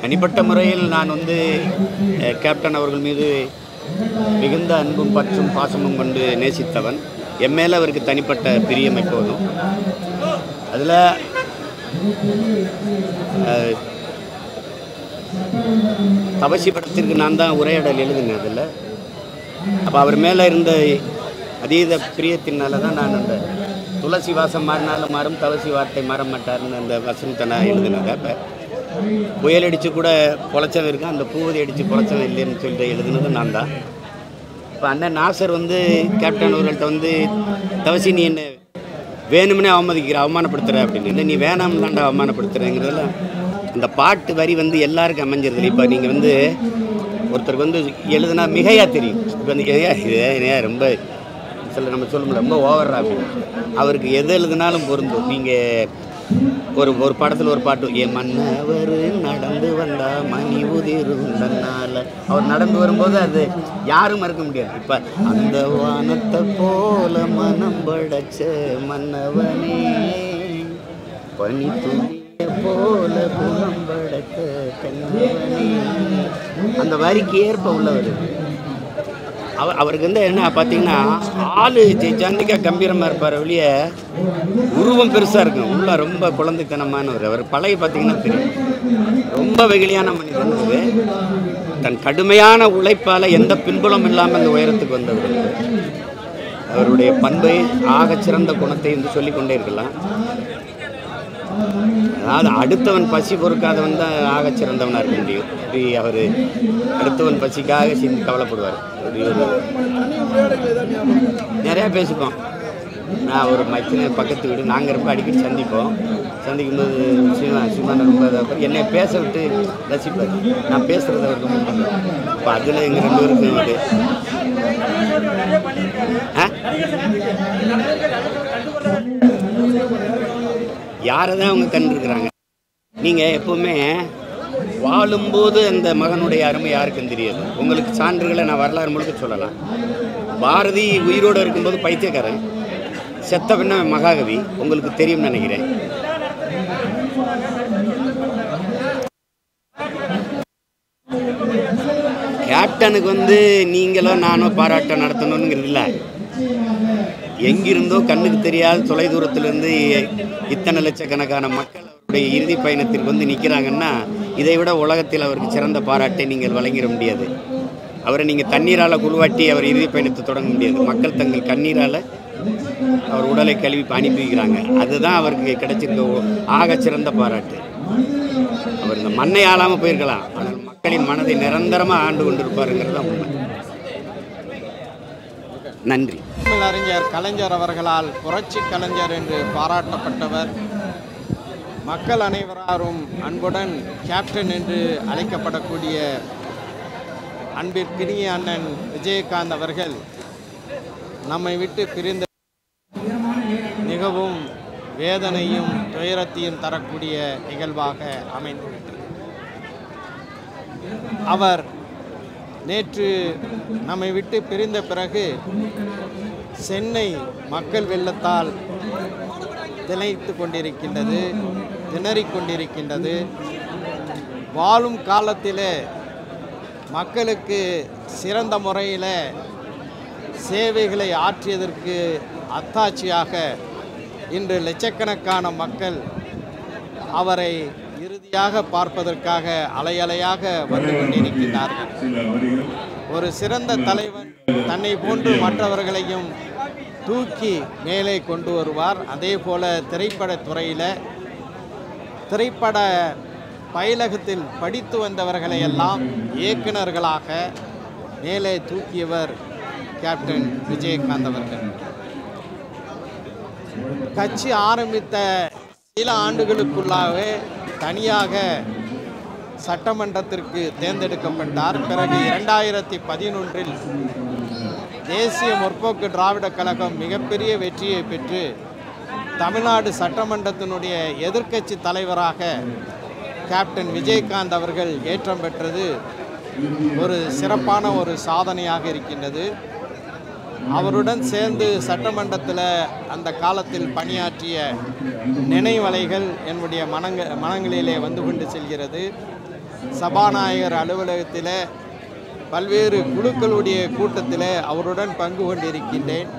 தனிப்பட்ட முறையில் நான் கேப்டன் அவர்கள் மீது மிகுந்த அன்பும் பற்றும் பாசமும் கொண்டு நேசித்தவன். என் மேலே அவருக்கு தனிப்பட்ட பிரியம் எப்போதும். அதில் தவசி படத்திற்கு நான் தான் உரையாடல் எழுதினேன். அதில் அப்போ அவர் மேலே இருந்த அதீத பிரியத்தினால தான் நான் அந்த துளசி வாசம் மாறினாலும் மாறும், தவசி வார்த்தை மாற மாட்டார்னு அந்த வசனத்தை நான் எழுதினேன். அப்போ புயல் அடித்து கூட பொழைச்சவன் இருக்கான், அந்த பூவதி அடித்து பொழைச்சவன் இல்லைன்னு சொல்லிட்டு எழுதுனது நான் தான். இப்போ அண்ணன் நாசர் கேப்டன் அவர்கள்ட்ட தவசி நீ என்ன வேணும்னே அவமானப்படுத்துகிற அப்படின்னு. இல்லை, நீ வேணாம் தாண்டா அவமானப்படுத்துகிறேங்கிறதுல அந்த பாட்டு வரி எல்லாருக்கும் அமைஞ்சிருது. இப்போ நீங்கள் ஒருத்தருக்கு எழுதுனா மிகையாக தெரியும். இப்போ இது ரொம்ப நம்ம சொல்ல ரொம்ப ஓவரா அப்படின்னு. அவருக்கு எது எழுதுனாலும் பொருந்தும். நீங்கள் ஒரு படத்தில் ஒரு பாட்டு, என் மன்னவர் நடந்து வந்தா மணி உதிருந்தனால, அவர் நடந்து வரும்போது அது யாரும் மறக்க முடியாது. இப்போ அந்த வானத்தை போல மனம் படைச்ச மன்னவனே, பனி துணிய போல குணம் படைத்த கண்ணவனே, அந்த வரிக்கு ஏற்ப உள்ளவர். அவருக்கு என்ன பார்த்தீங்கன்னா, ஆளு ஜாந்திக்கா கம்பீரமாக இருப்பார், வெளிய உருவம் பெருசாக இருக்கும், உள்ள ரொம்ப குழந்தைத்தனமானவர். அவர் பழைய பார்த்தீங்கன்னா தெரியும், ரொம்ப வெகுளியான மனிதன். தன் கடுமையான உழைப்பால் எந்த பின்புலம் இல்லாமல் அந்த உயரத்துக்கு வந்தவர். அவருடைய பண்பை ஆகச்சிறந்த குணத்தை சொல்லிக்கொண்டே இருக்கலாம். அதாவது அடுத்தவன் பசி பொறுக்காதவன் தான் ஆகச்சிறந்தவனாக இருக்க முடியும். இப்படி அவர் அடுத்தவன் பசிக்காக கவலைப்படுவார். நிறையா பேசிப்போம். நான் ஒரு மச்சின பக்கத்து வீடு, நாங்கள் ரொம்ப அடிக்கடி சந்திக்கும்போது சிவன் ரொம்ப என்னை பேச விட்டு ரசிப்பார். நான் பேசுகிறத அவருக்கு ரொம்ப பண்ணுவேன். இப்போ அதில் எங்கள் 2 பேருக்கு யாரை தான் அவங்க கண்டிருக்கிறாங்க. நீங்கள் எப்போவுமே வாழும்போது அந்த மகனுடைய அருமை யாருக்கும் தெரியாது. உங்களுக்கு சான்றுகளை நான் வரலாறு முழுக்க சொல்லலாம். பாரதி உயிரோடு இருக்கும்போது பைத்தியக்காரன், செத்த பின்ன மகாகவி, உங்களுக்கு தெரியும்னு நினைக்கிறேன். கேப்டனுக்கு நீங்களோ நானோ பாராட்டம் நடத்தணுங்கிறது இல்லை. எங்கிருந்தோ கண்ணுக்கு தெரியாத தொலைதூரத்திலிருந்து இத்தனை லட்சக்கணக்கான மக்கள் அவருடைய இறுதி பயணத்திற்கு நிற்கிறாங்கன்னா, இதை விட உலகத்தில் அவருக்கு சிறந்த பாராட்டை நீங்கள் வழங்கிட முடியாது. அவரை நீங்கள் தண்ணீரால் குழுவாட்டி அவர் இறுதி பயணத்தை தொடங்க முடியாது. மக்கள் தங்கள் கண்ணீரால் அவர் உடலை கழுவி அனுப்பி வைக்கிறாங்க. அதுதான் அவருக்கு கிடைச்சிருக்க ஆக சிறந்த பாராட்டு. அவர் இந்த மண்ணை ஆளாமல் போயிருக்கலாம், ஆனால் மக்களின் மனதை நிரந்தரமாக ஆண்டு கொண்டிருப்பாருங்கிறது தான் உண்மை. நன்றி. அறிஞர் கலைஞர் அவர்களால் புரட்சி கலைஞர் என்று பாராட்டப்பட்டவர். மக்கள் அனைவரும் அன்புடன் கேப்டன் என்று அழைக்கப்படக்கூடிய அன்பிற்கினிய அண்ணன் விஜயகாந்த் அவர்கள் நம்மை விட்டு பிரிந்த மிகவும் வேதனையும் துயரத்தையும் தரக்கூடிய நிகழ்வாக அமைந்துவிட்டது. அவர் நேற்று நம்மை விட்டு பிரிந்த பிறகு சென்னை மக்கள் வெள்ளத்தால் திணறிக் கொண்டிருக்கின்றது. வாழும் காலத்திலே மக்களுக்கு சிறந்த முறையில் சேவைகளை ஆற்றியதற்கு அத்தாட்சியாக இன்று லட்சக்கணக்கான மக்கள் அவரை இறுதியாக பார்ப்பதற்காக அலையலையாக வந்து கொண்டிருக்கிறார்கள். ஒரு சிறந்த தலைவன் தன்னை போன்று மற்றவர்களையும் தூக்கி மேலே கொண்டு வருவார். அதே போல திரைப்பட பயிலகத்தில் படித்து வந்தவர்களை எல்லாம் இயக்குநர்களாக மேலே தூக்கியவர் கேப்டன் விஜயகாந்த் அவர்கள். கட்சி ஆரம்பித்த சில ஆண்டுகளுக்குள்ளாகவே தனியாக சட்டமன்றத்திற்கு தேர்ந்தெடுக்கப்பட்டார். பிறகு 2011 தேசிய முற்போக்கு திராவிட கழகம் மிகப்பெரிய வெற்றியை பெற்று தமிழ்நாடு சட்டமன்றத்தினுடைய எதிர்க்கட்சி தலைவராக கேப்டன் விஜயகாந்த் அவர்கள் ஏற்றம் பெற்றது ஒரு சிறப்பான ஒரு சாதனையாக இருக்கின்றது. அவருடன் சேர்ந்து சட்டமன்றத்தில் அந்த காலத்தில் பணியாற்றிய நினைவலைகள் என்னுடைய மனங்களிலே வந்து கொண்டு செல்கிறது. சபாநாயகர் அலுவலகத்தில் பல்வேறு குழுக்களுடைய கூட்டத்தில் அவருடன் பங்கு கொண்டிருக்கின்றேன்.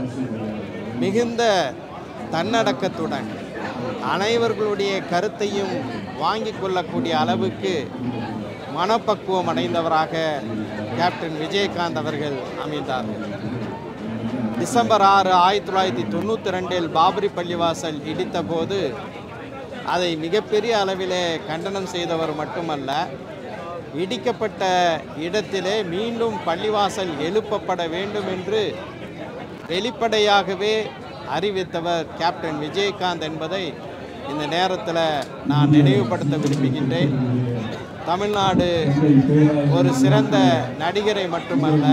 மிகுந்த தன்னடக்கத்துடன் அனைவர்களுடைய கருத்தையும் வாங்கிக் கொள்ளக்கூடிய அளவுக்கு மனப்பக்குவம் அடைந்தவராக கேப்டன் விஜயகாந்த் அவர்கள் அமைந்தார்கள். டிசம்பர் 6, 1992 பாபரி பள்ளிவாசல் இடித்த போது அதை மிகப்பெரிய அளவிலே கண்டனம் செய்தவர் மட்டுமல்ல, இடிக்கப்பட்ட இடத்திலே மீண்டும் பள்ளிவாசல் எழுப்பப்பட வேண்டும் என்று வெளிப்படையாகவே அறிவித்தவர் கேப்டன் விஜயகாந்த் என்பதை இந்த நேரத்தில் நான் நினைவுபடுத்த விரும்புகின்றேன். தமிழ்நாடு ஒரு சிறந்த நடிகரை மட்டுமல்ல,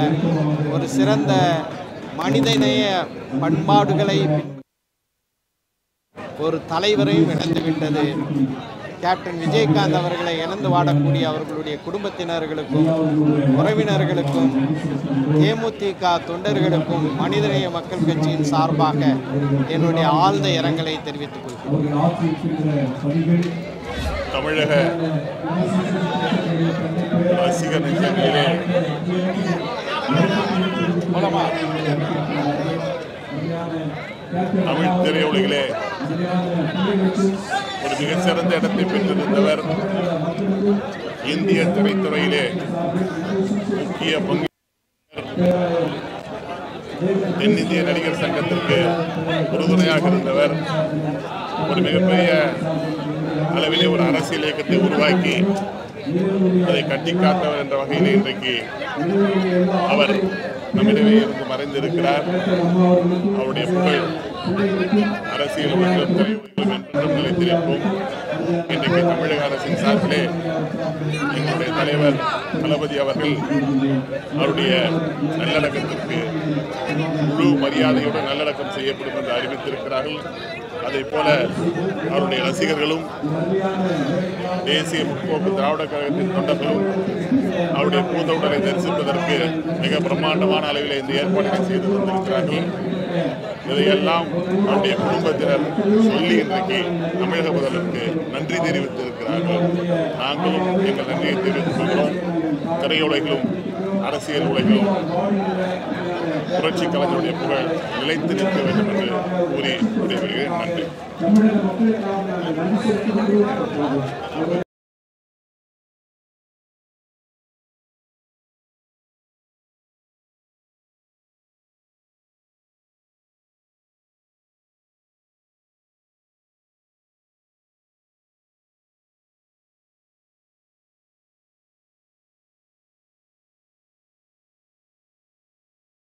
ஒரு சிறந்த மனிதநேய பண்பாடுகளை ஒரு தலைவரையும் இழந்துவிட்டது. கேப்டன் விஜயகாந்த் அவர்களை இழந்து வாடக்கூடிய அவர்களுடைய குடும்பத்தினர்களுக்கும் உறவினர்களுக்கும் தேமுதிக தொண்டர்களுக்கும் மனிதநேய மக்கள் கட்சியின் சார்பாக என்னுடைய ஆழ்ந்த இரங்கலை தெரிவித்துக் கொள்கிறேன். தமிழக ரசிகர் நெஞ்சங்களே, தமிழ் திரையுலகிலே ஒரு மிகச்சிறந்த இடத்தை பெற்றிருந்தவர், இந்திய திரைத்துறையிலே முக்கிய பங்கு, தென்னிந்திய நடிகர் சங்கத்திற்கு உறுதுணையாக இருந்தவர், ஒரு மிகப்பெரிய அளவிலே ஒரு அரசியல் இயக்கத்தை உருவாக்கி அதை கட்டிக்காத்தவர் என்ற வகையில் இன்றைக்கு அவர் நம்மிடமே இருந்து மறைந்திருக்கிறார். அவருடைய புகழ் அரசியல் மற்றும் திரையுலகிலும் என்றும் நிலைத்திருக்கும். இன்றைக்கு தமிழக அரசின் சார்பிலே எங்களுடைய தலைவர் தளபதி அவர்கள் அவருடைய நல்லடக்கத்திற்கு முழு மரியாதையுடன் நல்லடக்கம் செய்யப்படும் என்று அறிவித்திருக்கிறார்கள். அதே போல அவருடைய ரசிகர்களும் தேசிய முற்போக்கு திராவிட கழகத்தின் தொண்டர்களும் அவருடைய பூத உடலை தரிசிப்பதற்கு மிக பிரம்மாண்டமான அளவில் இந்த ஏற்பாடுகளை செய்து வந்திருக்கிறார்கள். இதையெல்லாம் அவருடைய குடும்பத்தினர் சொல்லி இன்றைக்கு தமிழக முதல்வருக்கு நன்றி தெரிவித்திருக்கிறார்கள். நாங்களும் எங்கள் நன்றியை தெரிவித்துக் கொள்கிறோம். திரையுலகிலும் அரசியல் உலகிலும் புரட்சி கலைஞருடைய புகழ் நிலைத்து நிற்க வேண்டும் என்று கூறி விடைபெறுகிறேன். நன்றி.